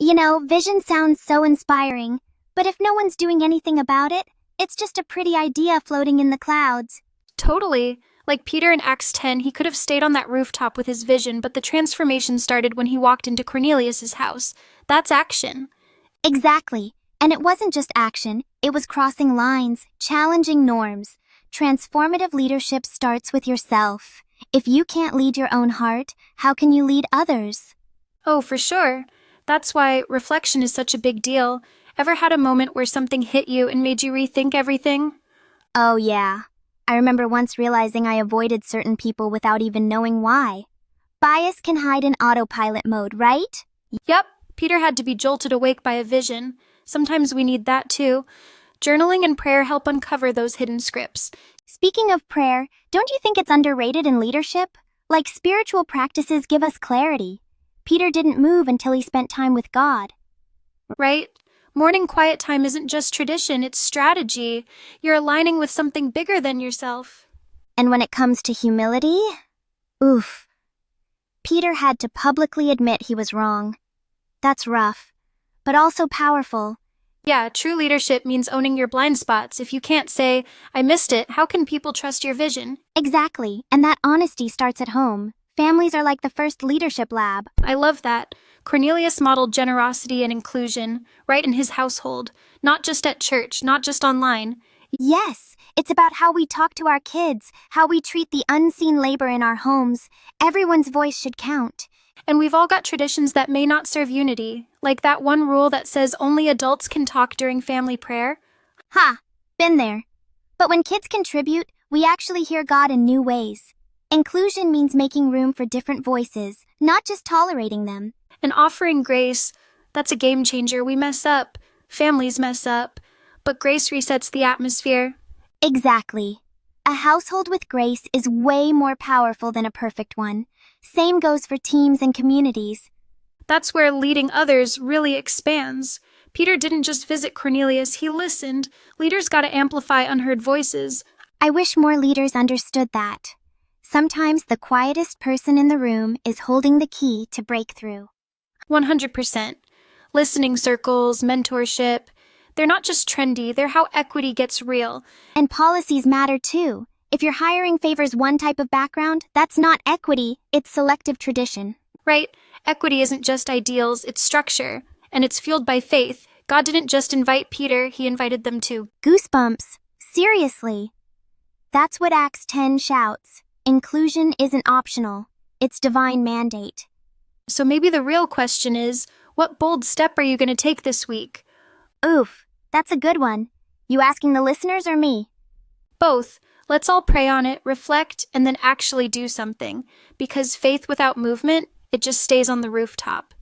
Vision sounds so inspiring, but if no one's doing anything about it, it's just a pretty idea floating in the clouds. Totally. Like Peter in Acts 10, he could have stayed on that rooftop with his vision, but the transformation started when he walked into Cornelius's house. That's action. Exactly. And it wasn't just action, it was crossing lines, challenging norms. Transformative leadership starts with yourself. If you can't lead your own heart, how can you lead others? Oh, for sure. That's why reflection is such a big deal. Ever had a moment where something hit you and made you rethink everything? Oh, yeah. I remember once realizing I avoided certain people without even knowing why. Bias can hide in autopilot mode, right? Yep, Peter had to be jolted awake by a vision. Sometimes we need that too. Journaling and prayer help uncover those hidden scripts. Speaking of prayer, don't you think it's underrated in leadership? Like spiritual practices give us clarity. Peter didn't move until he spent time with God. Right? Morning quiet time isn't just tradition, it's strategy. You're aligning with something bigger than yourself. And when it comes to humility, oof. Peter had to publicly admit he was wrong. That's rough, but also powerful. Yeah, true leadership means owning your blind spots. If you can't say, I missed it, how can people trust your vision? Exactly, and that honesty starts at home. Families are like the first leadership lab. I love that. Cornelius modeled generosity and inclusion right in his household, not just at church, not just online. Yes, it's about how we talk to our kids, how we treat the unseen labor in our homes. Everyone's voice should count. And we've all got traditions that may not serve unity, like that one rule that says only adults can talk during family prayer. Ha! Been there. But when kids contribute, we actually hear God in new ways. Inclusion means making room for different voices, not just tolerating them. And offering grace, that's a game changer. We mess up. Families mess up. But grace resets the atmosphere. Exactly. A household with grace is way more powerful than a perfect one. Same goes for teams and communities. That's where leading others really expands. Peter didn't just visit Cornelius, he listened. Leaders gotta amplify unheard voices. I wish more leaders understood that. Sometimes the quietest person in the room is holding the key to breakthrough. 100%. Listening circles, mentorship, they're not just trendy, they're how equity gets real. And policies matter too. If your hiring favors one type of background, that's not equity, it's selective tradition. Right? Equity isn't just ideals, it's structure. And it's fueled by faith. God didn't just invite Peter, he invited them too. Goosebumps. Seriously. That's what Acts 10 shouts. Inclusion isn't optional, it's divine mandate. So maybe the real question is, what bold step are you going to take this week? Oof, that's a good one. You asking the listeners or me? Both. Let's all pray on it, reflect, and then actually do something. Because faith without movement, it just stays on the rooftop.